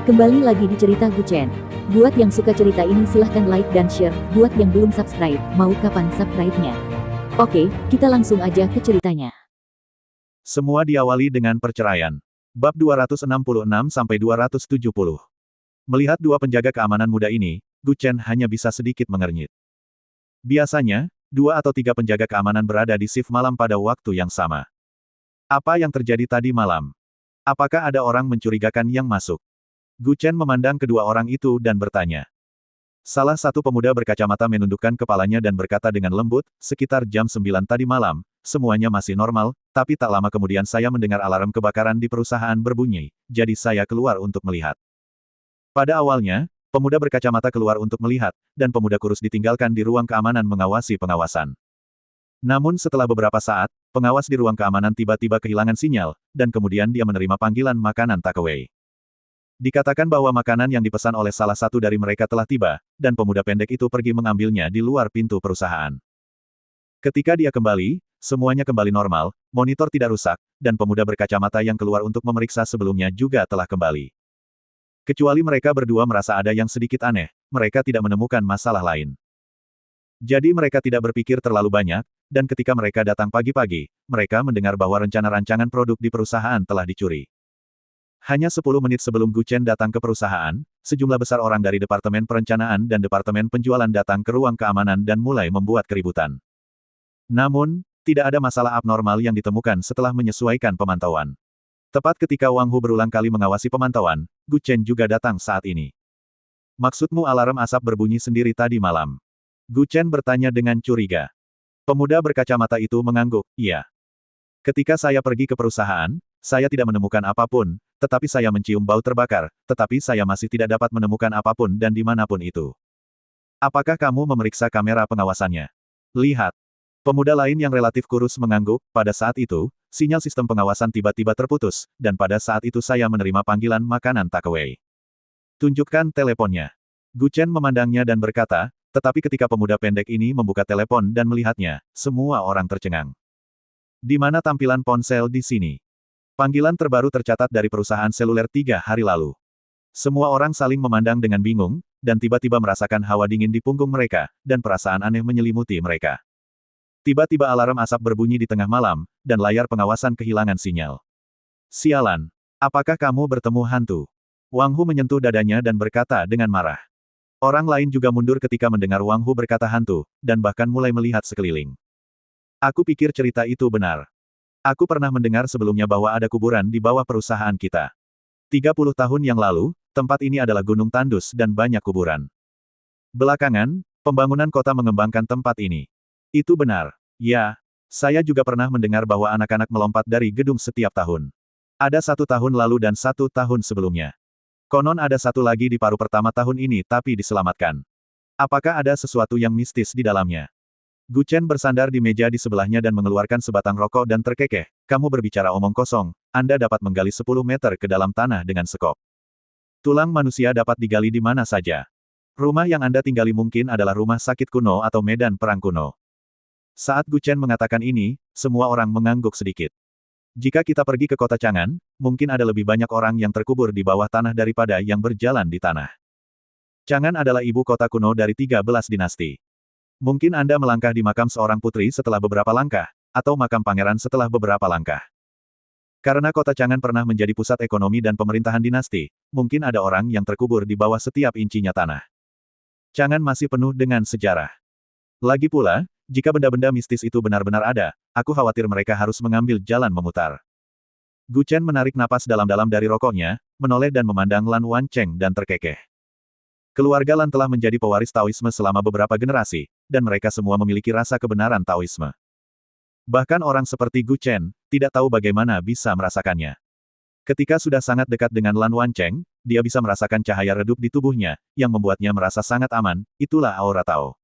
Kembali lagi di cerita Guchen. Buat yang suka cerita ini silahkan like dan share, buat yang belum subscribe, mau kapan subscribe-nya? Oke, kita langsung aja ke ceritanya. Semua diawali dengan perceraian. Bab 266-270. Melihat dua penjaga keamanan muda ini, Guchen hanya bisa sedikit mengernyit. Biasanya, 2 atau 3 penjaga keamanan berada di shift malam pada waktu yang sama. Apa yang terjadi tadi malam? Apakah ada orang mencurigakan yang masuk? Guchen memandang kedua orang itu dan bertanya. Salah satu pemuda berkacamata menundukkan kepalanya dan berkata dengan lembut, sekitar jam 9 tadi malam, semuanya masih normal, tapi tak lama kemudian saya mendengar alarm kebakaran di perusahaan berbunyi, jadi saya keluar untuk melihat. Pada awalnya, pemuda berkacamata keluar untuk melihat, dan pemuda kurus ditinggalkan di ruang keamanan mengawasi pengawasan. Namun setelah beberapa saat, pengawas di ruang keamanan tiba-tiba kehilangan sinyal, dan kemudian dia menerima panggilan makanan takeaway. Dikatakan bahwa makanan yang dipesan oleh salah satu dari mereka telah tiba, dan pemuda pendek itu pergi mengambilnya di luar pintu perusahaan. Ketika dia kembali, semuanya kembali normal, monitor tidak rusak, dan pemuda berkacamata yang keluar untuk memeriksa sebelumnya juga telah kembali. Kecuali mereka berdua merasa ada yang sedikit aneh, mereka tidak menemukan masalah lain. Jadi mereka tidak berpikir terlalu banyak, dan ketika mereka datang pagi-pagi, mereka mendengar bahwa rencana rancangan produk di perusahaan telah dicuri. Hanya 10 menit sebelum Guchen datang ke perusahaan, sejumlah besar orang dari Departemen Perencanaan dan Departemen Penjualan datang ke ruang keamanan dan mulai membuat keributan. Namun, tidak ada masalah abnormal yang ditemukan setelah menyesuaikan pemantauan. Tepat ketika Wang Hu berulang kali mengawasi pemantauan, Guchen juga datang saat ini. Maksudmu alarm asap berbunyi sendiri tadi malam? Guchen bertanya dengan curiga. Pemuda berkacamata itu mengangguk, iya. Ketika saya pergi ke perusahaan, saya tidak menemukan apapun, tetapi saya mencium bau terbakar, tetapi saya masih tidak dapat menemukan apapun dan dimanapun itu. Apakah kamu memeriksa kamera pengawasannya? Lihat. Pemuda lain yang relatif kurus mengangguk, pada saat itu, sinyal sistem pengawasan tiba-tiba terputus, dan pada saat itu saya menerima panggilan makanan takeaway. Tunjukkan teleponnya. Guchen memandangnya dan berkata, tetapi ketika pemuda pendek ini membuka telepon dan melihatnya, semua orang tercengang. Di mana tampilan ponsel di sini? Panggilan terbaru tercatat dari perusahaan seluler 3 hari lalu. Semua orang saling memandang dengan bingung, dan tiba-tiba merasakan hawa dingin di punggung mereka, dan perasaan aneh menyelimuti mereka. Tiba-tiba alarm asap berbunyi di tengah malam, dan layar pengawasan kehilangan sinyal. Sialan! Apakah kamu bertemu hantu? Wang Hu menyentuh dadanya dan berkata dengan marah. Orang lain juga mundur ketika mendengar Wang Hu berkata hantu, dan bahkan mulai melihat sekeliling. Aku pikir cerita itu benar. Aku pernah mendengar sebelumnya bahwa ada kuburan di bawah perusahaan kita. 30 tahun yang lalu, tempat ini adalah gunung tandus dan banyak kuburan. Belakangan, pembangunan kota mengembangkan tempat ini. Itu benar. Ya, saya juga pernah mendengar bahwa anak-anak melompat dari gedung setiap tahun. Ada 1 tahun lalu dan 1 tahun sebelumnya. Konon ada 1 lagi di paruh pertama tahun ini tapi diselamatkan. Apakah ada sesuatu yang mistis di dalamnya? Guchen bersandar di meja di sebelahnya dan mengeluarkan sebatang rokok dan terkekeh, kamu berbicara omong kosong, Anda dapat menggali 10 meter ke dalam tanah dengan sekop. Tulang manusia dapat digali di mana saja. Rumah yang Anda tinggali mungkin adalah rumah sakit kuno atau medan perang kuno. Saat Guchen mengatakan ini, semua orang mengangguk sedikit. Jika kita pergi ke kota Chang'an, mungkin ada lebih banyak orang yang terkubur di bawah tanah daripada yang berjalan di tanah. Chang'an adalah ibu kota kuno dari 13 dinasti. Mungkin Anda melangkah di makam seorang putri setelah beberapa langkah, atau makam pangeran setelah beberapa langkah. Karena kota Chang'an pernah menjadi pusat ekonomi dan pemerintahan dinasti, mungkin ada orang yang terkubur di bawah setiap incinya tanah. Chang'an masih penuh dengan sejarah. Lagi pula, jika benda-benda mistis itu benar-benar ada, aku khawatir mereka harus mengambil jalan memutar. Guchen menarik napas dalam-dalam dari rokoknya, menoleh dan memandang Lan Wancheng dan terkekeh. Keluarga Lan telah menjadi pewaris Taoisme selama beberapa generasi, dan mereka semua memiliki rasa kebenaran Taoisme. Bahkan orang seperti Guchen, tidak tahu bagaimana bisa merasakannya. Ketika sudah sangat dekat dengan Lan Wancheng, dia bisa merasakan cahaya redup di tubuhnya, yang membuatnya merasa sangat aman, itulah aura Tao.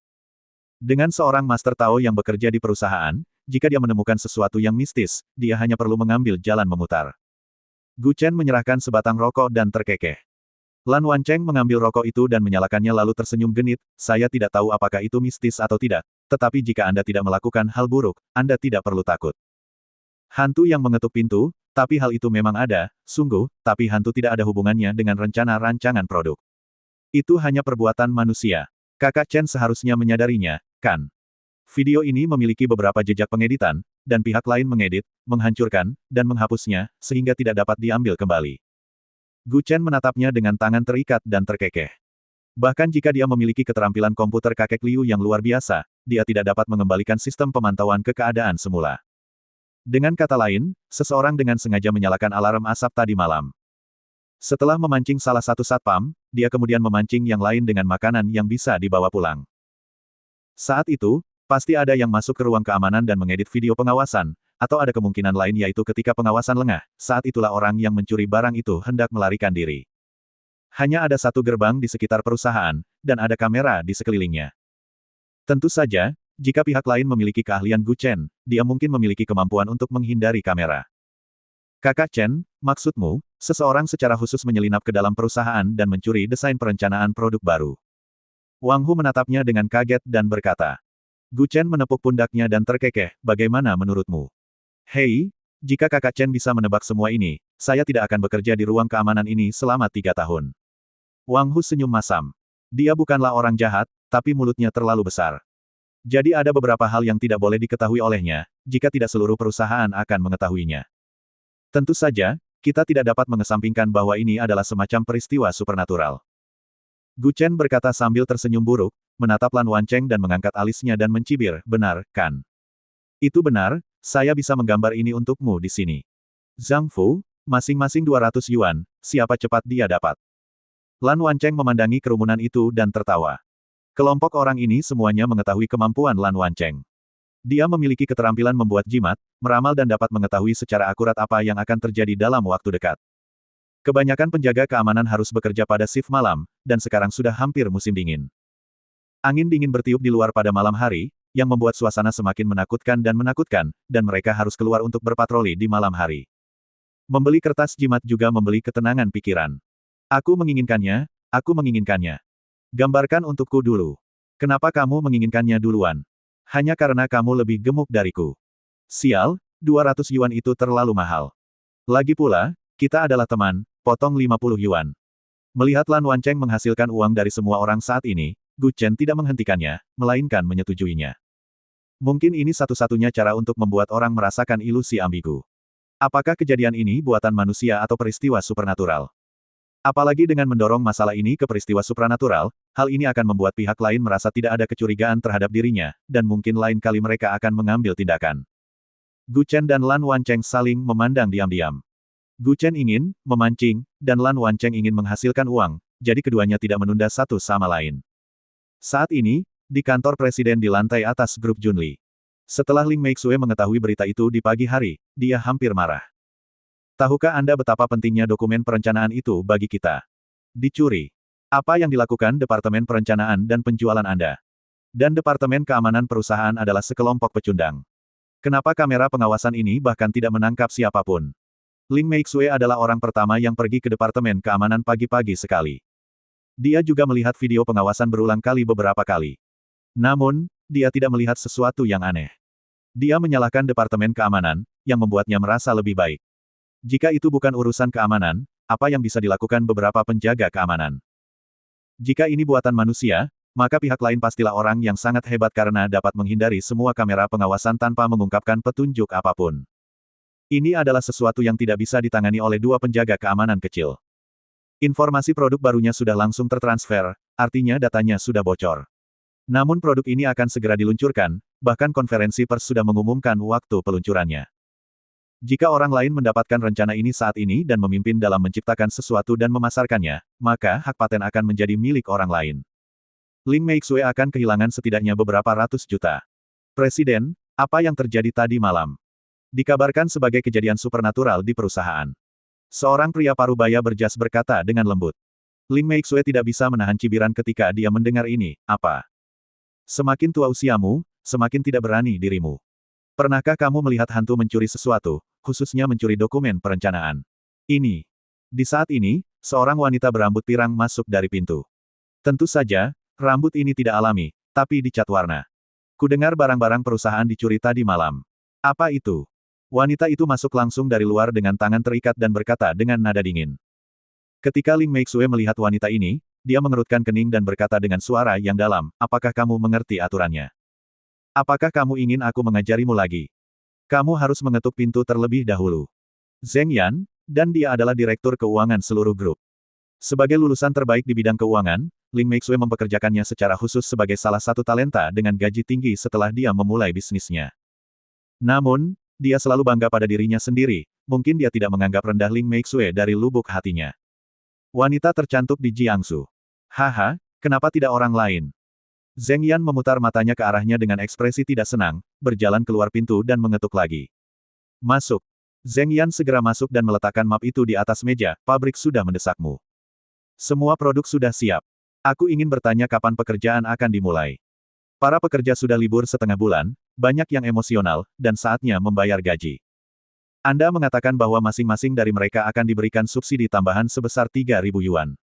Dengan seorang Master Tao yang bekerja di perusahaan, jika dia menemukan sesuatu yang mistis, dia hanya perlu mengambil jalan memutar. Guchen menyerahkan sebatang rokok dan terkekeh. Lan Wancheng mengambil rokok itu dan menyalakannya lalu tersenyum genit, saya tidak tahu apakah itu mistis atau tidak, tetapi jika Anda tidak melakukan hal buruk, Anda tidak perlu takut. Hantu yang mengetuk pintu, Tapi hal itu memang ada, sungguh, tapi hantu tidak ada hubungannya dengan rencana rancangan produk. Itu hanya perbuatan manusia. Kakak Chen seharusnya menyadarinya, kan? Video ini memiliki beberapa jejak pengeditan, dan pihak lain mengedit, menghancurkan, dan menghapusnya, sehingga tidak dapat diambil kembali. Gu Chen menatapnya dengan tangan terikat dan terkekeh. Bahkan jika dia memiliki keterampilan komputer kakek Liu yang luar biasa, dia tidak dapat mengembalikan sistem pemantauan ke keadaan semula. Dengan kata lain, seseorang dengan sengaja menyalakan alarm asap tadi malam. Setelah memancing salah satu satpam, dia kemudian memancing yang lain dengan makanan yang bisa dibawa pulang. Saat itu, pasti ada yang masuk ke ruang keamanan dan mengedit video pengawasan, atau ada kemungkinan lain yaitu ketika pengawasan lengah, saat itulah orang yang mencuri barang itu hendak melarikan diri. Hanya ada satu gerbang di sekitar perusahaan, dan ada kamera di sekelilingnya. Tentu saja, jika pihak lain memiliki keahlian Gu Chen, dia mungkin memiliki kemampuan untuk menghindari kamera. Kakak Chen, maksudmu, seseorang secara khusus menyelinap ke dalam perusahaan dan mencuri desain perencanaan produk baru. Wang Hu menatapnya dengan kaget dan berkata. Gu Chen menepuk pundaknya dan terkekeh, bagaimana menurutmu? Hei, jika kakak Chen bisa menebak semua ini, saya tidak akan bekerja di ruang keamanan ini selama 3 tahun. Wang Hu senyum masam. Dia bukanlah orang jahat, tapi mulutnya terlalu besar. Jadi ada beberapa hal yang tidak boleh diketahui olehnya, jika tidak seluruh perusahaan akan mengetahuinya. Tentu saja, kita tidak dapat mengesampingkan bahwa ini adalah semacam peristiwa supernatural. Gu Chen berkata sambil tersenyum buruk, menatap Lan Wancheng dan mengangkat alisnya dan mencibir, benar, kan? Itu benar, saya bisa menggambar ini untukmu di sini. Zhang Fu, masing-masing 200 yuan, siapa cepat dia dapat. Lan Wancheng memandangi kerumunan itu dan tertawa. Kelompok orang ini semuanya mengetahui kemampuan Lan Wancheng. Dia memiliki keterampilan membuat jimat, meramal dan dapat mengetahui secara akurat apa yang akan terjadi dalam waktu dekat. Kebanyakan penjaga keamanan harus bekerja pada shift malam, dan sekarang sudah hampir musim dingin. Angin dingin bertiup di luar pada malam hari, yang membuat suasana semakin menakutkan, dan mereka harus keluar untuk berpatroli di malam hari. Membeli kertas jimat juga membeli ketenangan pikiran. Aku menginginkannya, aku menginginkannya. Gambarkan untukku dulu. Kenapa kamu menginginkannya duluan? Hanya karena kamu lebih gemuk dariku. Sial, 200 yuan itu terlalu mahal. Lagi pula, kita adalah teman, potong 50 yuan. Melihat Lan Wancheng menghasilkan uang dari semua orang saat ini, Gu Chen tidak menghentikannya, melainkan menyetujuinya. Mungkin ini satu-satunya cara untuk membuat orang merasakan ilusi ambigu. Apakah kejadian ini buatan manusia atau peristiwa supernatural? Apalagi dengan mendorong masalah ini ke peristiwa supranatural, hal ini akan membuat pihak lain merasa tidak ada kecurigaan terhadap dirinya, dan mungkin lain kali mereka akan mengambil tindakan. Gu Chen dan Lan Wancheng saling memandang diam-diam. Gu Chen ingin memancing, dan Lan Wancheng ingin menghasilkan uang, jadi keduanya tidak menunda satu sama lain. Saat ini, di kantor presiden di lantai atas grup Junli. Setelah Ling Meixue mengetahui berita itu di pagi hari, dia hampir marah. Tahukah Anda betapa pentingnya dokumen perencanaan itu bagi kita? Dicuri. Apa yang dilakukan Departemen Perencanaan dan Penjualan Anda? Dan Departemen Keamanan Perusahaan adalah sekelompok pecundang. Kenapa kamera pengawasan ini bahkan tidak menangkap siapapun? Ling Meixue adalah orang pertama yang pergi ke Departemen Keamanan pagi-pagi sekali. Dia juga melihat video pengawasan berulang kali beberapa kali. Namun, dia tidak melihat sesuatu yang aneh. Dia menyalahkan Departemen Keamanan, yang membuatnya merasa lebih baik. Jika itu bukan urusan keamanan, apa yang bisa dilakukan beberapa penjaga keamanan? Jika ini buatan manusia, maka pihak lain pastilah orang yang sangat hebat karena dapat menghindari semua kamera pengawasan tanpa mengungkapkan petunjuk apapun. Ini adalah sesuatu yang tidak bisa ditangani oleh dua penjaga keamanan kecil. Informasi produk barunya sudah langsung tertransfer, artinya datanya sudah bocor. Namun produk ini akan segera diluncurkan, bahkan konferensi pers sudah mengumumkan waktu peluncurannya. Jika orang lain mendapatkan rencana ini saat ini dan memimpin dalam menciptakan sesuatu dan memasarkannya, maka hak paten akan menjadi milik orang lain. Ling Meixue akan kehilangan setidaknya beberapa ratus juta. Presiden, apa yang terjadi tadi malam? Dikabarkan sebagai kejadian supernatural di perusahaan. Seorang pria parubaya berjas berkata dengan lembut. Ling Meixue tidak bisa menahan cibiran ketika dia mendengar ini, apa? Semakin tua usiamu, semakin tidak berani dirimu. Pernahkah kamu melihat hantu mencuri sesuatu, khususnya mencuri dokumen perencanaan? Ini. Di saat ini, seorang wanita berambut pirang masuk dari pintu. Tentu saja, rambut ini tidak alami, tapi dicat warna. Kudengar barang-barang perusahaan dicuri tadi malam. Apa itu? Wanita itu masuk langsung dari luar dengan tangan terikat dan berkata dengan nada dingin. Ketika Ling Meixue melihat wanita ini, dia mengerutkan kening dan berkata dengan suara yang dalam, apakah kamu mengerti aturannya? Apakah kamu ingin aku mengajarimu lagi? Kamu harus mengetuk pintu terlebih dahulu. Zheng Yan, dan dia adalah direktur keuangan seluruh grup. Sebagai lulusan terbaik di bidang keuangan, Ling Meixue mempekerjakannya secara khusus sebagai salah satu talenta dengan gaji tinggi setelah dia memulai bisnisnya. Namun, dia selalu bangga pada dirinya sendiri, mungkin dia tidak menganggap rendah Ling Meixue dari lubuk hatinya. Wanita tercantuk di Jiangsu. Haha, kenapa tidak orang lain? Zheng Yan memutar matanya ke arahnya dengan ekspresi tidak senang, berjalan keluar pintu dan mengetuk lagi. Masuk. Zheng Yan segera masuk dan meletakkan map itu di atas meja, pabrik sudah mendesakmu. Semua produk sudah siap. Aku ingin bertanya kapan pekerjaan akan dimulai. Para pekerja sudah libur setengah bulan, banyak yang emosional, dan saatnya membayar gaji. Anda mengatakan bahwa masing-masing dari mereka akan diberikan subsidi tambahan sebesar 3.000 yuan.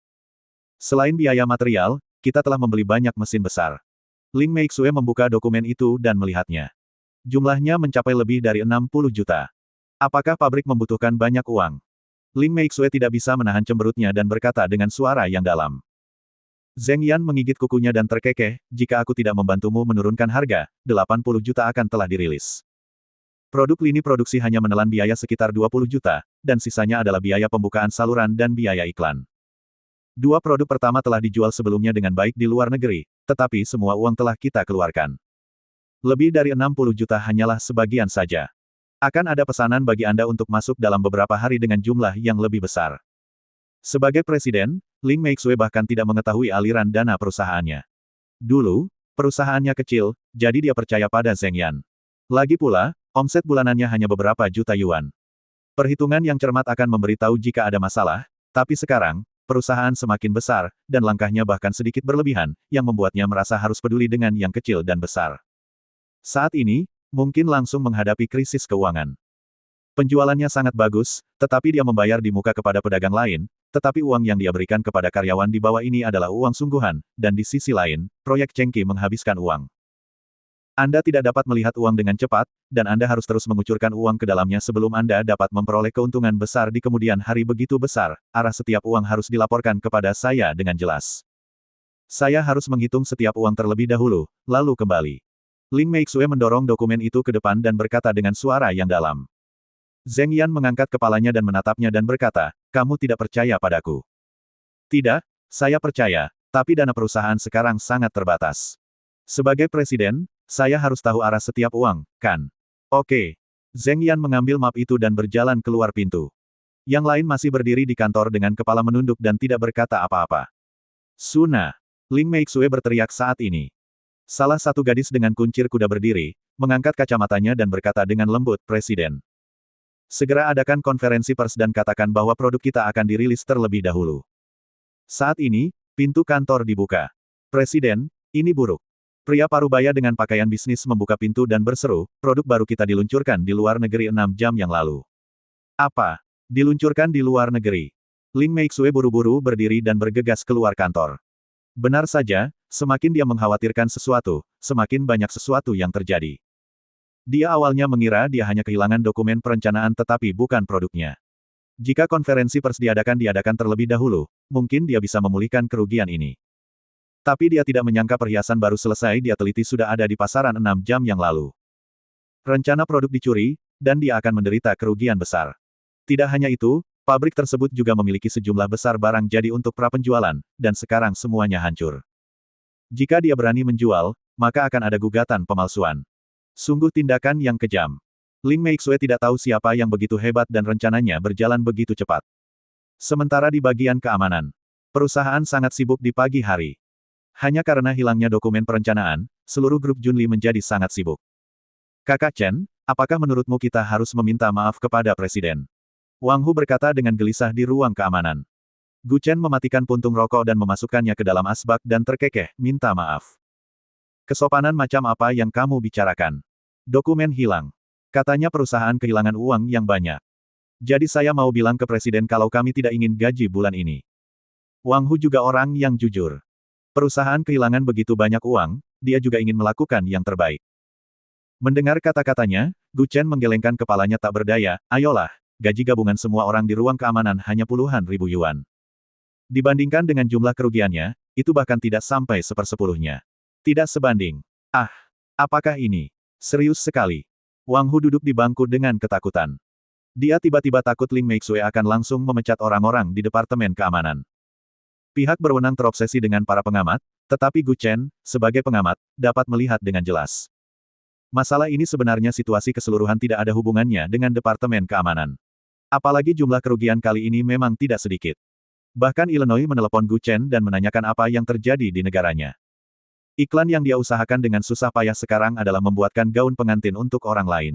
Selain biaya material, kita telah membeli banyak mesin besar. Ling Meixue membuka dokumen itu dan melihatnya. Jumlahnya mencapai lebih dari 60 juta. Apakah pabrik membutuhkan banyak uang? Ling Meixue tidak bisa menahan cemberutnya dan berkata dengan suara yang dalam. Zheng Yan menggigit kukunya dan terkekeh, jika aku tidak membantumu menurunkan harga, 80 juta akan telah dirilis. Produk lini produksi hanya menelan biaya sekitar 20 juta, dan sisanya adalah biaya pembukaan saluran dan biaya iklan. Dua produk pertama telah dijual sebelumnya dengan baik di luar negeri, tetapi semua uang telah kita keluarkan. Lebih dari 60 juta hanyalah sebagian saja. Akan ada pesanan bagi Anda untuk masuk dalam beberapa hari dengan jumlah yang lebih besar. Sebagai presiden, Ling Meixue bahkan tidak mengetahui aliran dana perusahaannya. Dulu, perusahaannya kecil, jadi dia percaya pada Zheng Yan. Lagi pula, omset bulanannya hanya beberapa juta yuan. Perhitungan yang cermat akan memberitahu jika ada masalah, tapi sekarang, perusahaan semakin besar, dan langkahnya bahkan sedikit berlebihan, yang membuatnya merasa harus peduli dengan yang kecil dan besar. Saat ini, mungkin langsung menghadapi krisis keuangan. Penjualannya sangat bagus, tetapi dia membayar di muka kepada pedagang lain, tetapi uang yang dia berikan kepada karyawan di bawah ini adalah uang sungguhan, dan di sisi lain, proyek Chengqi menghabiskan uang. Anda tidak dapat melihat uang dengan cepat, dan Anda harus terus mengucurkan uang ke dalamnya sebelum Anda dapat memperoleh keuntungan besar di kemudian hari begitu besar, arah setiap uang harus dilaporkan kepada saya dengan jelas. Saya harus menghitung setiap uang terlebih dahulu, lalu kembali. Ling Meixue mendorong dokumen itu ke depan dan berkata dengan suara yang dalam. Zheng Yan mengangkat kepalanya dan menatapnya dan berkata, kamu tidak percaya padaku. Tidak, saya percaya, tapi dana perusahaan sekarang sangat terbatas. Sebagai presiden, saya harus tahu arah setiap uang, kan? Oke. Zheng Yan mengambil map itu dan berjalan keluar pintu. Yang lain masih berdiri di kantor dengan kepala menunduk dan tidak berkata apa-apa. Suna. Ling Meixue berteriak saat ini. Salah satu gadis dengan kuncir kuda berdiri, mengangkat kacamatanya dan berkata dengan lembut, Presiden. Segera adakan konferensi pers dan katakan bahwa produk kita akan dirilis terlebih dahulu. Saat ini, pintu kantor dibuka. Presiden, ini buruk. Pria parubaya dengan pakaian bisnis membuka pintu dan berseru, produk baru kita diluncurkan di luar negeri 6 jam yang lalu. Apa? Diluncurkan di luar negeri? Ling Meixue buru-buru berdiri dan bergegas keluar kantor. Benar saja, semakin dia mengkhawatirkan sesuatu, semakin banyak sesuatu yang terjadi. Dia awalnya mengira dia hanya kehilangan dokumen perencanaan tetapi bukan produknya. Jika konferensi pers diadakan terlebih dahulu, mungkin dia bisa memulihkan kerugian ini. Tapi dia tidak menyangka perhiasan baru selesai dia teliti sudah ada di pasaran 6 jam yang lalu. Rencana produk dicuri, dan dia akan menderita kerugian besar. Tidak hanya itu, pabrik tersebut juga memiliki sejumlah besar barang jadi untuk prapenjualan, dan sekarang semuanya hancur. Jika dia berani menjual, maka akan ada gugatan pemalsuan. Sungguh tindakan yang kejam. Ling Meixue tidak tahu siapa yang begitu hebat dan rencananya berjalan begitu cepat. Sementara di bagian keamanan, perusahaan sangat sibuk di pagi hari. Hanya karena hilangnya dokumen perencanaan, seluruh grup Junli menjadi sangat sibuk. Kakak Chen, apakah menurutmu kita harus meminta maaf kepada Presiden? Wang Hu berkata dengan gelisah di ruang keamanan. Gu Chen mematikan puntung rokok dan memasukkannya ke dalam asbak dan terkekeh, minta maaf. Kesopanan macam apa yang kamu bicarakan? Dokumen hilang. Katanya perusahaan kehilangan uang yang banyak. Jadi saya mau bilang ke Presiden kalau kami tidak ingin gaji bulan ini. Wang Hu juga orang yang jujur. Perusahaan kehilangan begitu banyak uang, dia juga ingin melakukan yang terbaik. Mendengar kata-katanya, Gu Chen menggelengkan kepalanya tak berdaya, ayolah, gaji gabungan semua orang di ruang keamanan hanya puluhan ribu yuan. Dibandingkan dengan jumlah kerugiannya, itu bahkan tidak sampai sepersepuluhnya. Tidak sebanding. Ah, apakah ini? Serius sekali. Wang Hu duduk di bangku dengan ketakutan. Dia tiba-tiba takut Ling Meixue akan langsung memecat orang-orang di Departemen Keamanan. Pihak berwenang terobsesi dengan para pengamat, tetapi Gu Chen, sebagai pengamat, dapat melihat dengan jelas. Masalah ini sebenarnya situasi keseluruhan tidak ada hubungannya dengan Departemen Keamanan. Apalagi jumlah kerugian kali ini memang tidak sedikit. Bahkan Illinois menelepon Gu Chen dan menanyakan apa yang terjadi di negaranya. Iklan yang dia usahakan dengan susah payah sekarang adalah membuatkan gaun pengantin untuk orang lain.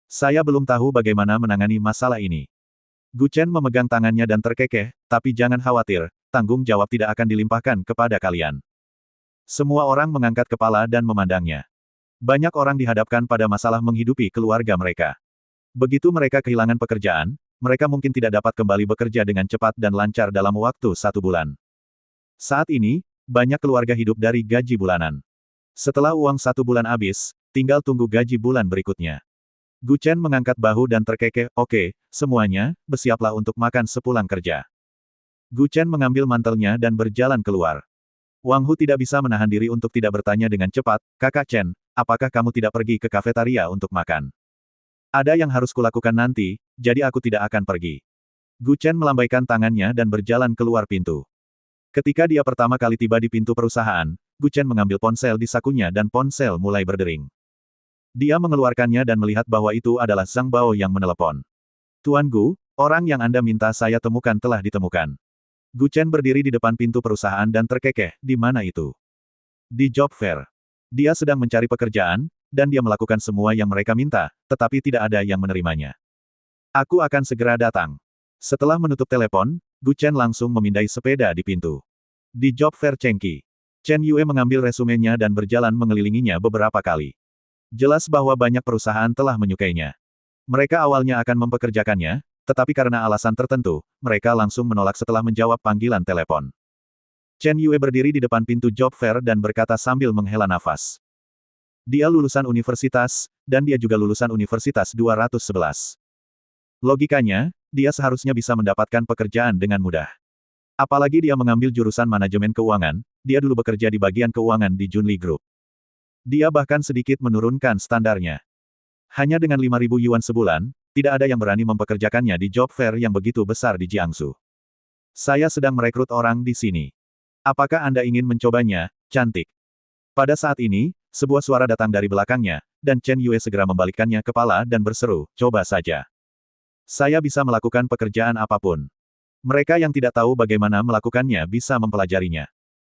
Saya belum tahu bagaimana menangani masalah ini. Gu Chen memegang tangannya dan terkekeh, tapi jangan khawatir, tanggung jawab tidak akan dilimpahkan kepada kalian. Semua orang mengangkat kepala dan memandangnya. Banyak orang dihadapkan pada masalah menghidupi keluarga mereka. Begitu mereka kehilangan pekerjaan, mereka mungkin tidak dapat kembali bekerja dengan cepat dan lancar dalam waktu 1 bulan. Saat ini, banyak keluarga hidup dari gaji bulanan. Setelah uang 1 bulan habis, tinggal tunggu gaji bulan berikutnya. Gu Chen mengangkat bahu dan terkekeh, oke, semuanya, bersiaplah untuk makan sepulang kerja. Gu Chen mengambil mantelnya dan berjalan keluar. Wang Hu tidak bisa menahan diri untuk tidak bertanya dengan cepat, Kakak Chen, apakah kamu tidak pergi ke kafetaria untuk makan? Ada yang harus kulakukan nanti, jadi aku tidak akan pergi. Gu Chen melambaikan tangannya dan berjalan keluar pintu. Ketika dia pertama kali tiba di pintu perusahaan, Gu Chen mengambil ponsel di sakunya dan ponsel mulai berdering. Dia mengeluarkannya dan melihat bahwa itu adalah Zhang Bao yang menelepon. Tuan Gu, orang yang Anda minta saya temukan telah ditemukan. Gu Chen berdiri di depan pintu perusahaan dan terkekeh, di mana itu? Di job fair. Dia sedang mencari pekerjaan, dan dia melakukan semua yang mereka minta, tetapi tidak ada yang menerimanya. Aku akan segera datang. Setelah menutup telepon, Gu Chen langsung memindai sepeda di pintu. Di job fair Chengqi, Chen Yue mengambil resumenya dan berjalan mengelilinginya beberapa kali. Jelas bahwa banyak perusahaan telah menyukainya. Mereka awalnya akan mempekerjakannya, tetapi karena alasan tertentu, mereka langsung menolak setelah menjawab panggilan telepon. Chen Yue berdiri di depan pintu job fair dan berkata sambil menghela nafas. Dia lulusan universitas, dan dia juga lulusan Universitas 211. Logikanya, dia seharusnya bisa mendapatkan pekerjaan dengan mudah. Apalagi dia mengambil jurusan manajemen keuangan, dia dulu bekerja di bagian keuangan di Junli Group. Dia bahkan sedikit menurunkan standarnya. Hanya dengan 5.000 yuan sebulan, tidak ada yang berani mempekerjakannya di job fair yang begitu besar di Jiangsu. Saya sedang merekrut orang di sini. Apakah Anda ingin mencobanya, cantik? Pada saat ini, sebuah suara datang dari belakangnya, dan Chen Yue segera membalikkannya kepala dan berseru, coba saja. Saya bisa melakukan pekerjaan apapun. Mereka yang tidak tahu bagaimana melakukannya bisa mempelajarinya.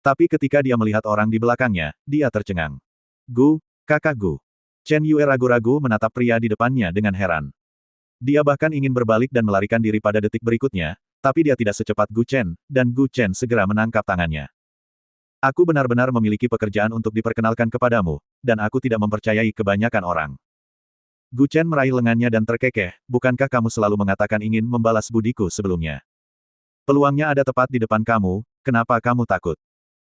Tapi ketika dia melihat orang di belakangnya, dia tercengang. Gu, kakak Gu. Chen Yue ragu-ragu menatap pria di depannya dengan heran. Dia bahkan ingin berbalik dan melarikan diri pada detik berikutnya, tapi dia tidak secepat Gu Chen, dan Gu Chen segera menangkap tangannya. Aku benar-benar memiliki pekerjaan untuk diperkenalkan kepadamu, dan aku tidak mempercayai kebanyakan orang. Gu Chen meraih lengannya dan terkekeh, bukankah kamu selalu mengatakan ingin membalas budiku sebelumnya? Peluangnya ada tepat di depan kamu, kenapa kamu takut?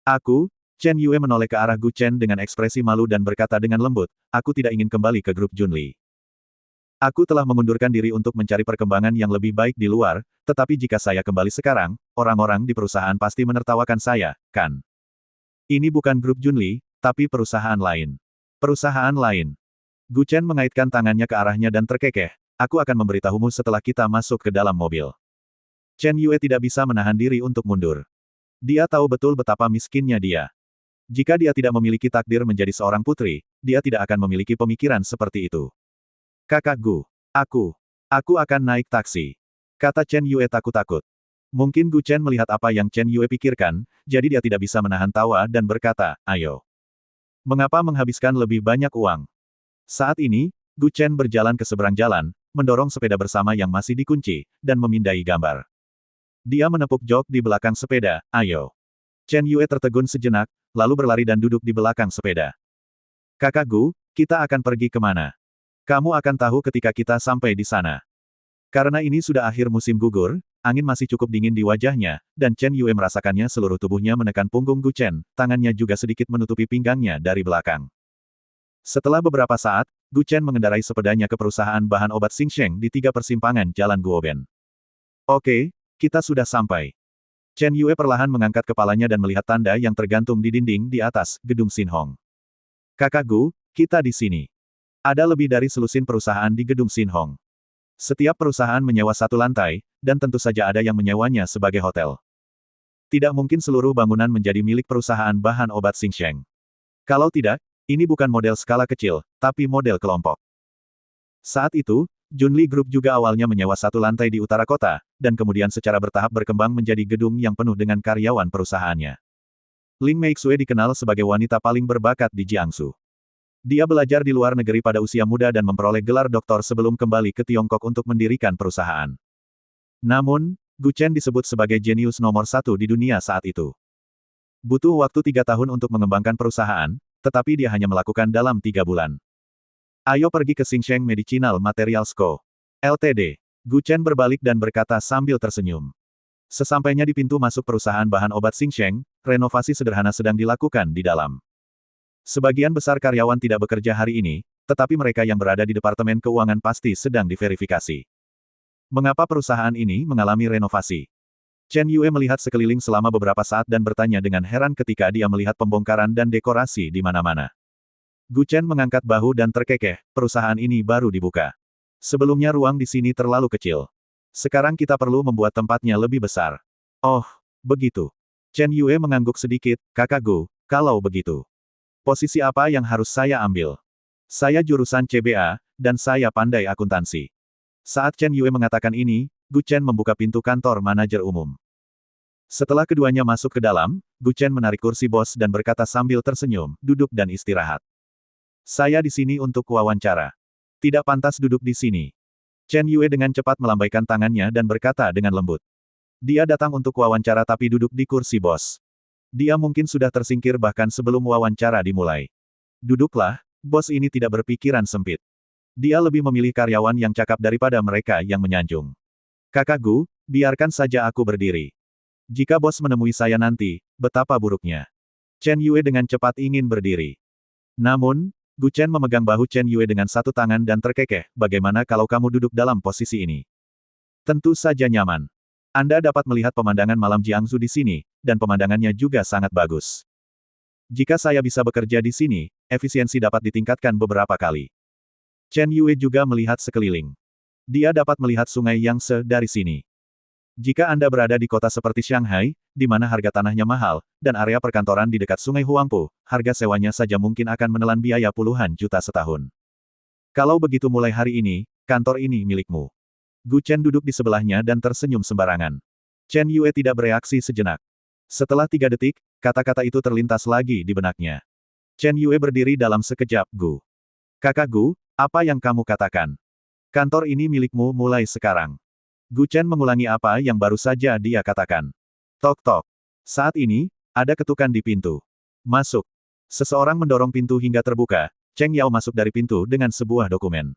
Aku, Chen Yue menoleh ke arah Gu Chen dengan ekspresi malu dan berkata dengan lembut, aku tidak ingin kembali ke grup Junli. Aku telah mengundurkan diri untuk mencari perkembangan yang lebih baik di luar, tetapi jika saya kembali sekarang, orang-orang di perusahaan pasti menertawakan saya, kan? Ini bukan grup Junli, tapi perusahaan lain. Perusahaan lain. Gu Chen mengaitkan tangannya ke arahnya dan terkekeh, aku akan memberitahumu setelah kita masuk ke dalam mobil. Chen Yue tidak bisa menahan diri untuk mundur. Dia tahu betul betapa miskinnya dia. Jika dia tidak memiliki takdir menjadi seorang putri, dia tidak akan memiliki pemikiran seperti itu. Kakak Gu, aku akan naik taksi. Kata Chen Yue takut-takut. Mungkin Gu Chen melihat apa yang Chen Yue pikirkan, jadi dia tidak bisa menahan tawa dan berkata, ayo. Mengapa menghabiskan lebih banyak uang? Saat ini, Gu Chen berjalan ke seberang jalan, mendorong sepeda bersama yang masih dikunci, dan memindai gambar. Dia menepuk jok di belakang sepeda, ayo. Chen Yue tertegun sejenak, lalu berlari dan duduk di belakang sepeda. Kakak Gu, kita akan pergi kemana? Kamu akan tahu ketika kita sampai di sana. Karena ini sudah akhir musim gugur, angin masih cukup dingin di wajahnya, dan Chen Yue merasakannya seluruh tubuhnya menekan punggung Gu Chen, tangannya juga sedikit menutupi pinggangnya dari belakang. Setelah beberapa saat, Gu Chen mengendarai sepedanya ke perusahaan bahan obat Xingsheng di 3 persimpangan Jalan Guoben. Oke, kita sudah sampai. Chen Yue perlahan mengangkat kepalanya dan melihat tanda yang tergantung di dinding di atas gedung Xinhong. Kakak Gu, kita di sini. Ada lebih dari selusin perusahaan di gedung Xinhong. Setiap perusahaan menyewa satu lantai, dan tentu saja ada yang menyewanya sebagai hotel. Tidak mungkin seluruh bangunan menjadi milik perusahaan bahan obat Xingsheng. Kalau tidak, ini bukan model skala kecil, tapi model kelompok. Saat itu, Junli Group juga awalnya menyewa satu lantai di utara kota, dan kemudian secara bertahap berkembang menjadi gedung yang penuh dengan karyawan perusahaannya. Ling Meixue dikenal sebagai wanita paling berbakat di Jiangsu. Dia belajar di luar negeri pada usia muda dan memperoleh gelar doktor sebelum kembali ke Tiongkok untuk mendirikan perusahaan. Namun, Gu Chen disebut sebagai jenius nomor 1 di dunia saat itu. Butuh waktu 3 tahun untuk mengembangkan perusahaan, tetapi dia hanya melakukan dalam 3 bulan. Ayo pergi ke Xingsheng Medicinal Materials Co. Ltd. Gu Chen berbalik dan berkata sambil tersenyum. Sesampainya di pintu masuk perusahaan bahan obat Xingsheng, renovasi sederhana sedang dilakukan di dalam. Sebagian besar karyawan tidak bekerja hari ini, tetapi mereka yang berada di Departemen Keuangan pasti sedang diverifikasi. Mengapa perusahaan ini mengalami renovasi? Chen Yue melihat sekeliling selama beberapa saat dan bertanya dengan heran ketika dia melihat pembongkaran dan dekorasi di mana-mana. Gu Chen mengangkat bahu dan terkekeh, perusahaan ini baru dibuka. Sebelumnya ruang di sini terlalu kecil. Sekarang kita perlu membuat tempatnya lebih besar. Oh, begitu. Chen Yue mengangguk sedikit, Kakak Gu, kalau begitu. Posisi apa yang harus saya ambil? Saya jurusan CBA, dan saya pandai akuntansi. Saat Chen Yue mengatakan ini, Gu Chen membuka pintu kantor manajer umum. Setelah keduanya masuk ke dalam, Gu Chen menarik kursi bos dan berkata sambil tersenyum, duduk dan istirahat. Saya di sini untuk wawancara. Tidak pantas duduk di sini. Chen Yue dengan cepat melambaikan tangannya dan berkata dengan lembut. Dia datang untuk wawancara tapi duduk di kursi bos. Dia mungkin sudah tersingkir bahkan sebelum wawancara dimulai. Duduklah, bos ini tidak berpikiran sempit. Dia lebih memilih karyawan yang cakap daripada mereka yang menyanjung. Kakak Gu, biarkan saja aku berdiri. Jika bos menemui saya nanti, betapa buruknya. Chen Yue dengan cepat ingin berdiri. Namun, Gu Chen memegang bahu Chen Yue dengan satu tangan dan terkekeh, bagaimana kalau kamu duduk dalam posisi ini? Tentu saja nyaman. Anda dapat melihat pemandangan malam Jiangsu di sini, dan pemandangannya juga sangat bagus. Jika saya bisa bekerja di sini, efisiensi dapat ditingkatkan beberapa kali. Chen Yue juga melihat sekeliling. Dia dapat melihat sungai Yangtze dari sini. Jika Anda berada di kota seperti Shanghai, di mana harga tanahnya mahal, dan area perkantoran di dekat sungai Huangpu, harga sewanya saja mungkin akan menelan biaya puluhan juta setahun. Kalau begitu mulai hari ini, kantor ini milikmu. Gu Chen duduk di sebelahnya dan tersenyum sembarangan. Chen Yue tidak bereaksi sejenak. Setelah 3 detik, kata-kata itu terlintas lagi di benaknya. Chen Yue berdiri dalam sekejap, Gu. Kakak Gu, apa yang kamu katakan? Kantor ini milikmu mulai sekarang. Gu Chen mengulangi apa yang baru saja dia katakan. Tok-tok. Saat ini, ada ketukan di pintu. Masuk. Seseorang mendorong pintu hingga terbuka, Cheng Yao masuk dari pintu dengan sebuah dokumen.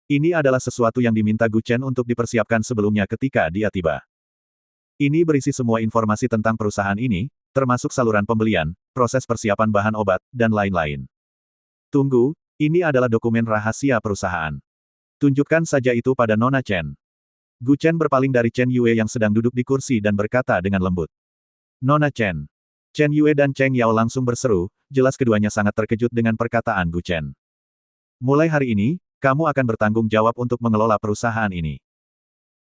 Ini adalah sesuatu yang diminta Gu Chen untuk dipersiapkan sebelumnya ketika dia tiba. Ini berisi semua informasi tentang perusahaan ini, termasuk saluran pembelian, proses persiapan bahan obat, dan lain-lain. Tunggu, ini adalah dokumen rahasia perusahaan. Tunjukkan saja itu pada Nona Chen. Gu Chen berpaling dari Chen Yue yang sedang duduk di kursi dan berkata dengan lembut. Nona Chen. Chen Yue dan Cheng Yao langsung berseru, jelas keduanya sangat terkejut dengan perkataan Gu Chen. Mulai hari ini, kamu akan bertanggung jawab untuk mengelola perusahaan ini.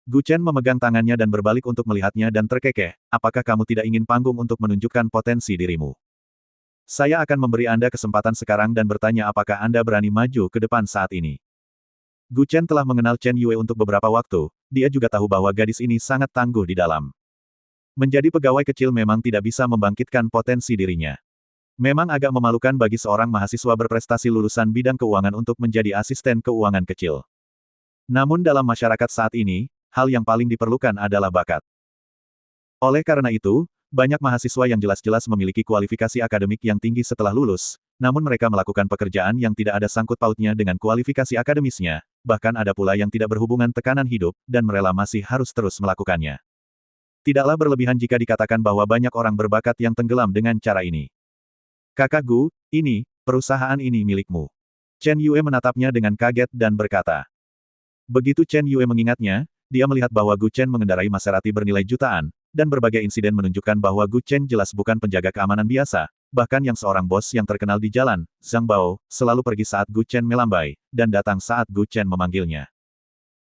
Gu Chen memegang tangannya dan berbalik untuk melihatnya dan terkekeh, apakah kamu tidak ingin panggung untuk menunjukkan potensi dirimu? Saya akan memberi Anda kesempatan sekarang dan bertanya apakah Anda berani maju ke depan saat ini. Gu Chen telah mengenal Chen Yue untuk beberapa waktu, dia juga tahu bahwa gadis ini sangat tangguh di dalam. Menjadi pegawai kecil memang tidak bisa membangkitkan potensi dirinya. Memang agak memalukan bagi seorang mahasiswa berprestasi lulusan bidang keuangan untuk menjadi asisten keuangan kecil. Namun dalam masyarakat saat ini, hal yang paling diperlukan adalah bakat. Oleh karena itu, banyak mahasiswa yang jelas-jelas memiliki kualifikasi akademik yang tinggi setelah lulus, namun mereka melakukan pekerjaan yang tidak ada sangkut pautnya dengan kualifikasi akademisnya, bahkan ada pula yang tidak berhubungan tekanan hidup, dan merela masih harus terus melakukannya. Tidaklah berlebihan jika dikatakan bahwa banyak orang berbakat yang tenggelam dengan cara ini. Kakak Gu, perusahaan ini milikmu. Chen Yue menatapnya dengan kaget dan berkata. Begitu Chen Yue mengingatnya, dia melihat bahwa Gu Chen mengendarai Maserati bernilai jutaan, dan berbagai insiden menunjukkan bahwa Gu Chen jelas bukan penjaga keamanan biasa, bahkan yang seorang bos yang terkenal di jalan, Zhang Bao, selalu pergi saat Gu Chen melambai, dan datang saat Gu Chen memanggilnya.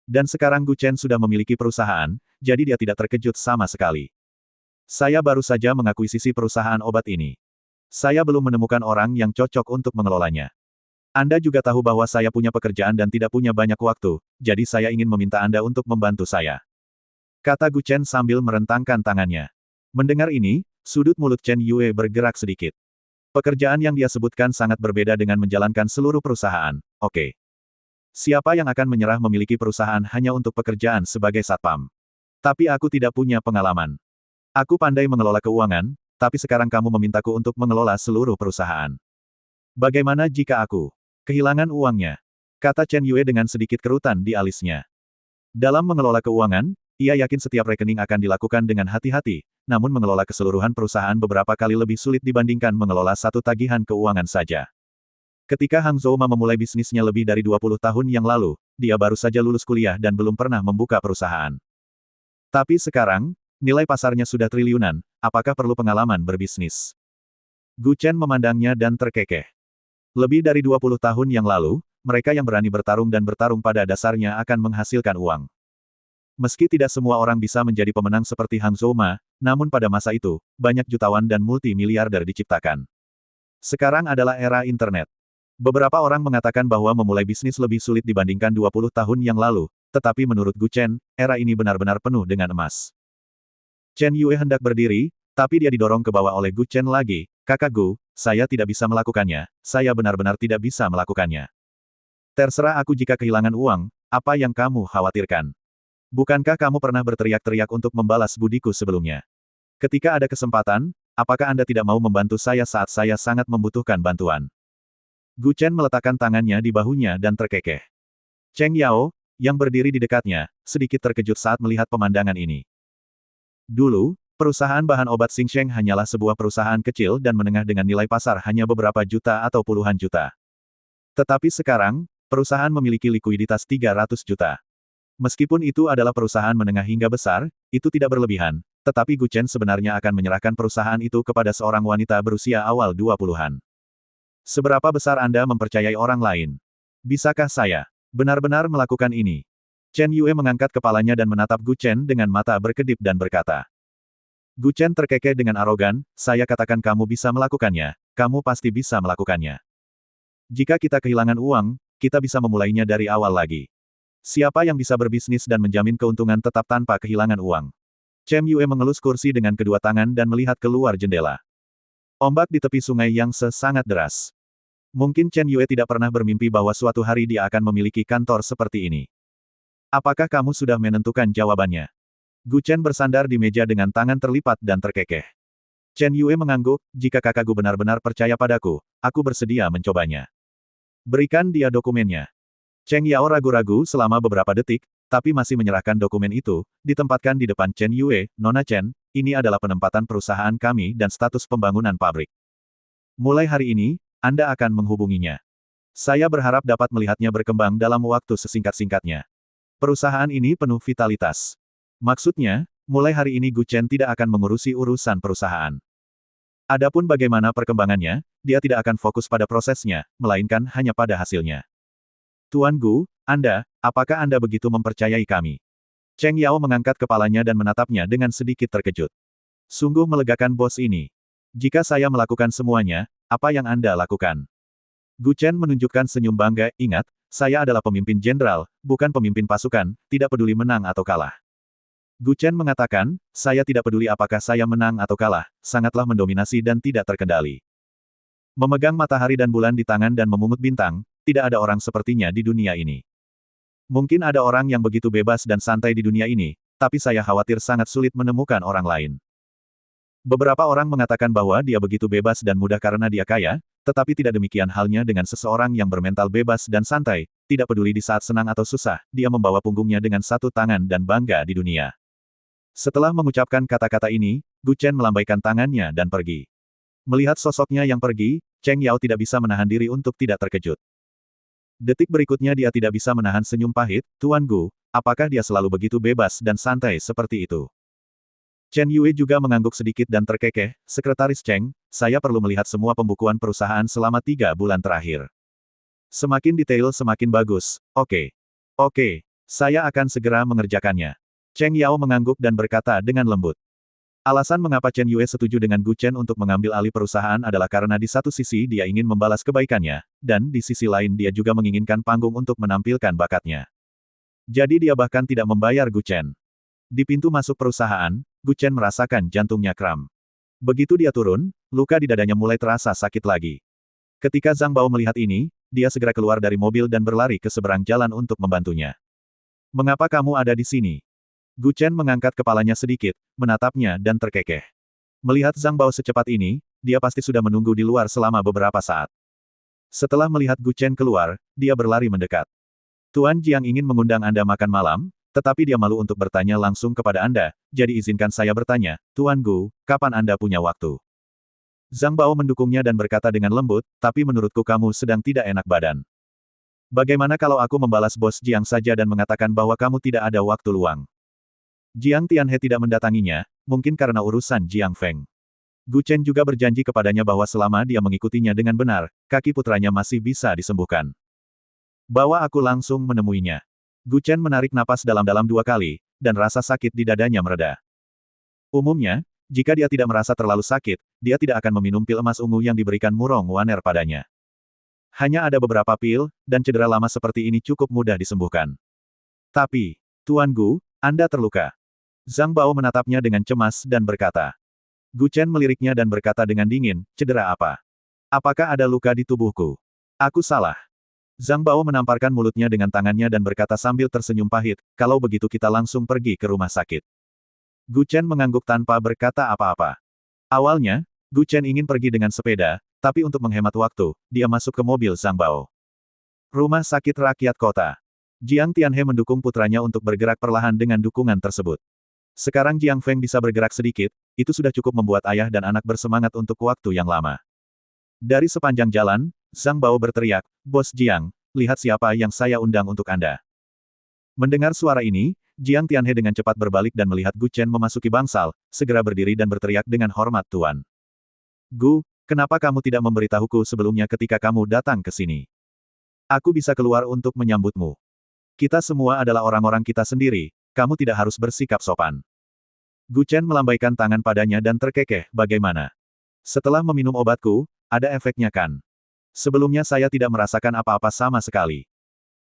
Dan sekarang Gu Chen sudah memiliki perusahaan, jadi dia tidak terkejut sama sekali. Saya baru saja mengakuisisi perusahaan obat ini. Saya belum menemukan orang yang cocok untuk mengelolanya. Anda juga tahu bahwa saya punya pekerjaan dan tidak punya banyak waktu, jadi saya ingin meminta Anda untuk membantu saya. Kata Gu Chen sambil merentangkan tangannya. Mendengar ini, sudut mulut Chen Yue bergerak sedikit. Pekerjaan yang dia sebutkan sangat berbeda dengan menjalankan seluruh perusahaan, oke. Siapa yang akan menyerah memiliki perusahaan hanya untuk pekerjaan sebagai satpam? Tapi aku tidak punya pengalaman. Aku pandai mengelola keuangan, tapi sekarang kamu memintaku untuk mengelola seluruh perusahaan. Bagaimana jika aku kehilangan uangnya? Kata Chen Yue dengan sedikit kerutan di alisnya. Dalam mengelola keuangan, ia yakin setiap rekening akan dilakukan dengan hati-hati, namun mengelola keseluruhan perusahaan beberapa kali lebih sulit dibandingkan mengelola satu tagihan keuangan saja. Ketika Hang Zouma memulai bisnisnya lebih dari 20 tahun yang lalu, dia baru saja lulus kuliah dan belum pernah membuka perusahaan. Tapi sekarang, nilai pasarnya sudah triliunan, apakah perlu pengalaman berbisnis? Gu Chen memandangnya dan terkekeh. Lebih dari 20 tahun yang lalu, mereka yang berani bertarung dan bertarung pada dasarnya akan menghasilkan uang. Meski tidak semua orang bisa menjadi pemenang seperti Hang Zouma, namun pada masa itu, banyak jutawan dan multimiliarder diciptakan. Sekarang adalah era internet. Beberapa orang mengatakan bahwa memulai bisnis lebih sulit dibandingkan 20 tahun yang lalu, tetapi menurut Gu Chen, era ini benar-benar penuh dengan emas. Chen Yue hendak berdiri, tapi dia didorong ke bawah oleh Gu Chen lagi. Kakak Gu, saya tidak bisa melakukannya, saya benar-benar tidak bisa melakukannya. Terserah aku jika kehilangan uang, apa yang kamu khawatirkan? Bukankah kamu pernah berteriak-teriak untuk membalas budiku sebelumnya? Ketika ada kesempatan, apakah Anda tidak mau membantu saya saat saya sangat membutuhkan bantuan? Gu Chen meletakkan tangannya di bahunya dan terkekeh. Cheng Yao, yang berdiri di dekatnya, sedikit terkejut saat melihat pemandangan ini. Dulu, perusahaan bahan obat Xingsheng hanyalah sebuah perusahaan kecil dan menengah dengan nilai pasar hanya beberapa juta atau puluhan juta. Tetapi sekarang, perusahaan memiliki likuiditas 300 juta. Meskipun itu adalah perusahaan menengah hingga besar, itu tidak berlebihan, tetapi Gu Chen sebenarnya akan menyerahkan perusahaan itu kepada seorang wanita berusia awal 20-an. Seberapa besar Anda mempercayai orang lain? Bisakah saya benar-benar melakukan ini? Chen Yue mengangkat kepalanya dan menatap Gu Chen dengan mata berkedip dan berkata. Gu Chen terkekeh dengan arogan, saya katakan kamu bisa melakukannya, kamu pasti bisa melakukannya. Jika kita kehilangan uang, kita bisa memulainya dari awal lagi. Siapa yang bisa berbisnis dan menjamin keuntungan tetap tanpa kehilangan uang? Chen Yue mengelus kursi dengan kedua tangan dan melihat keluar jendela. Ombak di tepi sungai yang sangat deras. Mungkin Chen Yue tidak pernah bermimpi bahwa suatu hari dia akan memiliki kantor seperti ini. Apakah kamu sudah menentukan jawabannya? Gu Chen bersandar di meja dengan tangan terlipat dan terkekeh. Chen Yue mengangguk, jika kakakku benar-benar percaya padaku, aku bersedia mencobanya. Berikan dia dokumennya. Cheng Yao ragu-ragu selama beberapa detik, tapi masih menyerahkan dokumen itu, ditempatkan di depan Chen Yue. Nona Chen, ini adalah penempatan perusahaan kami dan status pembangunan pabrik. Mulai hari ini, Anda akan menghubunginya. Saya berharap dapat melihatnya berkembang dalam waktu sesingkat-singkatnya. Perusahaan ini penuh vitalitas. Maksudnya, mulai hari ini Gu Chen tidak akan mengurusi urusan perusahaan. Adapun bagaimana perkembangannya, dia tidak akan fokus pada prosesnya, melainkan hanya pada hasilnya. Tuan Gu, apakah Anda begitu mempercayai kami? Cheng Yao mengangkat kepalanya dan menatapnya dengan sedikit terkejut. Sungguh melegakan bos ini. Jika saya melakukan semuanya, apa yang Anda lakukan? Gu Chen menunjukkan senyum bangga, ingat, saya adalah pemimpin jenderal, bukan pemimpin pasukan, tidak peduli menang atau kalah. Gu Chen mengatakan, saya tidak peduli apakah saya menang atau kalah, sangatlah mendominasi dan tidak terkendali. Memegang matahari dan bulan di tangan dan memungut bintang, tidak ada orang sepertinya di dunia ini. Mungkin ada orang yang begitu bebas dan santai di dunia ini, tapi saya khawatir sangat sulit menemukan orang lain. Beberapa orang mengatakan bahwa dia begitu bebas dan mudah karena dia kaya, tetapi tidak demikian halnya dengan seseorang yang bermental bebas dan santai, tidak peduli di saat senang atau susah, dia membawa punggungnya dengan satu tangan dan bangga di dunia. Setelah mengucapkan kata-kata ini, Gu Chen melambaikan tangannya dan pergi. Melihat sosoknya yang pergi, Cheng Yao tidak bisa menahan diri untuk tidak terkejut. Detik berikutnya dia tidak bisa menahan senyum pahit, Tuan Gu, apakah dia selalu begitu bebas dan santai seperti itu? Chen Yue juga mengangguk sedikit dan terkekeh, Sekretaris Cheng, saya perlu melihat semua pembukuan perusahaan selama 3 bulan terakhir. Semakin detail semakin bagus, oke. Oke, saya akan segera mengerjakannya. Cheng Yao mengangguk dan berkata dengan lembut. Alasan mengapa Chen Yue setuju dengan Gu Chen untuk mengambil alih perusahaan adalah karena di satu sisi dia ingin membalas kebaikannya, dan di sisi lain dia juga menginginkan panggung untuk menampilkan bakatnya. Jadi dia bahkan tidak membayar Gu Chen. Di pintu masuk perusahaan, Gu Chen merasakan jantungnya kram. Begitu dia turun, luka di dadanya mulai terasa sakit lagi. Ketika Zhang Bao melihat ini, dia segera keluar dari mobil dan berlari ke seberang jalan untuk membantunya. Mengapa kamu ada di sini? Gu Chen mengangkat kepalanya sedikit, menatapnya dan terkekeh. Melihat Zhang Bao secepat ini, dia pasti sudah menunggu di luar selama beberapa saat. Setelah melihat Gu Chen keluar, dia berlari mendekat. Tuan Jiang ingin mengundang Anda makan malam, tetapi dia malu untuk bertanya langsung kepada Anda, jadi izinkan saya bertanya, Tuan Gu, kapan Anda punya waktu? Zhang Bao mendukungnya dan berkata dengan lembut, tapi menurutku kamu sedang tidak enak badan. Bagaimana kalau aku membalas bos Jiang saja dan mengatakan bahwa kamu tidak ada waktu luang? Jiang Tianhe tidak mendatanginya, mungkin karena urusan Jiang Feng. Gu Chen juga berjanji kepadanya bahwa selama dia mengikutinya dengan benar, kaki putranya masih bisa disembuhkan. Bawa aku langsung menemuinya. Gu Chen menarik napas dalam-dalam 2 kali, dan rasa sakit di dadanya mereda. Umumnya, jika dia tidak merasa terlalu sakit, dia tidak akan meminum pil emas ungu yang diberikan Murong Waner padanya. Hanya ada beberapa pil, dan cedera lama seperti ini cukup mudah disembuhkan. Tapi, Tuan Gu, Anda terluka. Zhang Bao menatapnya dengan cemas dan berkata. Gu Chen meliriknya dan berkata dengan dingin, cedera apa? Apakah ada luka di tubuhku? Aku salah. Zhang Bao menamparkan mulutnya dengan tangannya dan berkata sambil tersenyum pahit, kalau begitu kita langsung pergi ke rumah sakit. Gu Chen mengangguk tanpa berkata apa-apa. Awalnya, Gu Chen ingin pergi dengan sepeda, tapi untuk menghemat waktu, dia masuk ke mobil Zhang Bao. Rumah sakit rakyat kota. Jiang Tianhe mendukung putranya untuk bergerak perlahan dengan dukungan tersebut. Sekarang Jiang Feng bisa bergerak sedikit, itu sudah cukup membuat ayah dan anak bersemangat untuk waktu yang lama. Dari sepanjang jalan, Zhang Bao berteriak, Bos Jiang, lihat siapa yang saya undang untuk Anda. Mendengar suara ini, Jiang Tianhe dengan cepat berbalik dan melihat Gu Chen memasuki bangsal, segera berdiri dan berteriak dengan hormat Tuan. Gu, kenapa kamu tidak memberitahuku sebelumnya ketika kamu datang ke sini? Aku bisa keluar untuk menyambutmu. Kita semua adalah orang-orang kita sendiri, kamu tidak harus bersikap sopan. Gu Chen melambaikan tangan padanya dan terkekeh, bagaimana? Setelah meminum obatku, ada efeknya kan? Sebelumnya saya tidak merasakan apa-apa sama sekali.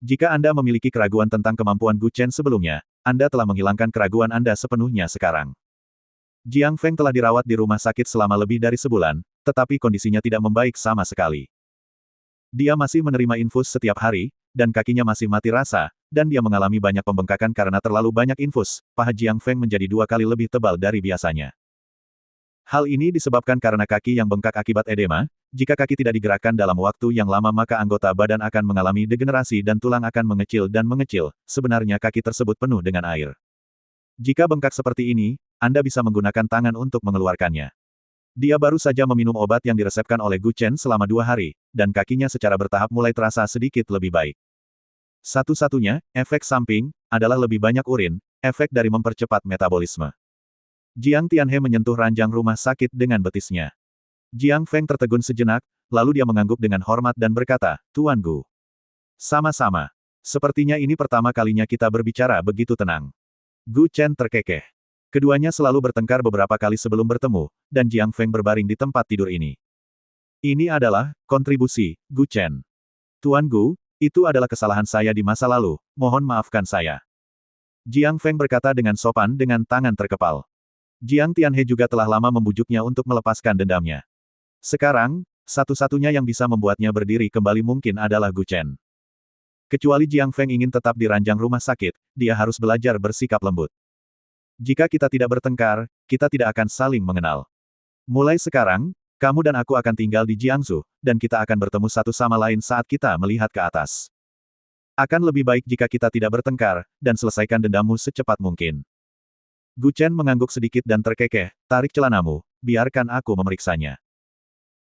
Jika Anda memiliki keraguan tentang kemampuan Gu Chen sebelumnya, Anda telah menghilangkan keraguan Anda sepenuhnya sekarang. Jiang Feng telah dirawat di rumah sakit selama lebih dari sebulan, tetapi kondisinya tidak membaik sama sekali. Dia masih menerima infus setiap hari, dan kakinya masih mati rasa, dan dia mengalami banyak pembengkakan karena terlalu banyak infus, paha Jiang Feng menjadi 2 kali lebih tebal dari biasanya. Hal ini disebabkan karena kaki yang bengkak akibat edema, jika kaki tidak digerakkan dalam waktu yang lama maka anggota badan akan mengalami degenerasi dan tulang akan mengecil dan mengecil, sebenarnya kaki tersebut penuh dengan air. Jika bengkak seperti ini, Anda bisa menggunakan tangan untuk mengeluarkannya. Dia baru saja meminum obat yang diresepkan oleh Gu Chen selama 2 hari, dan kakinya secara bertahap mulai terasa sedikit lebih baik. Satu-satunya, efek samping, adalah lebih banyak urin, efek dari mempercepat metabolisme. Jiang Tianhe menyentuh ranjang rumah sakit dengan betisnya. Jiang Feng tertegun sejenak, lalu dia mengangguk dengan hormat dan berkata, Tuan Gu. Sama-sama. Sepertinya ini pertama kalinya kita berbicara begitu tenang. Gu Chen terkekeh. Keduanya selalu bertengkar beberapa kali sebelum bertemu, dan Jiang Feng berbaring di tempat tidur ini. Ini adalah kontribusi Gu Chen. Tuan Gu, itu adalah kesalahan saya di masa lalu, mohon maafkan saya. Jiang Feng berkata dengan sopan dengan tangan terkepal. Jiang Tianhe juga telah lama membujuknya untuk melepaskan dendamnya. Sekarang, satu-satunya yang bisa membuatnya berdiri kembali mungkin adalah Gu Chen. Kecuali Jiang Feng ingin tetap di ranjang rumah sakit, dia harus belajar bersikap lembut. Jika kita tidak bertengkar, kita tidak akan saling mengenal. Mulai sekarang, kamu dan aku akan tinggal di Jiangsu, dan kita akan bertemu satu sama lain saat kita melihat ke atas. Akan lebih baik jika kita tidak bertengkar, dan selesaikan dendammu secepat mungkin. Gu Chen mengangguk sedikit dan terkekeh, tarik celanamu, biarkan aku memeriksanya.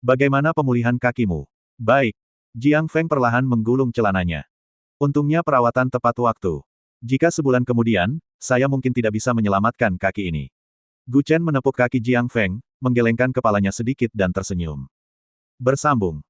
Bagaimana pemulihan kakimu? Baik. Jiang Feng perlahan menggulung celananya. Untungnya perawatan tepat waktu. Jika sebulan kemudian, saya mungkin tidak bisa menyelamatkan kaki ini. Gu Chen menepuk kaki Jiang Feng, menggelengkan kepalanya sedikit dan tersenyum. Bersambung.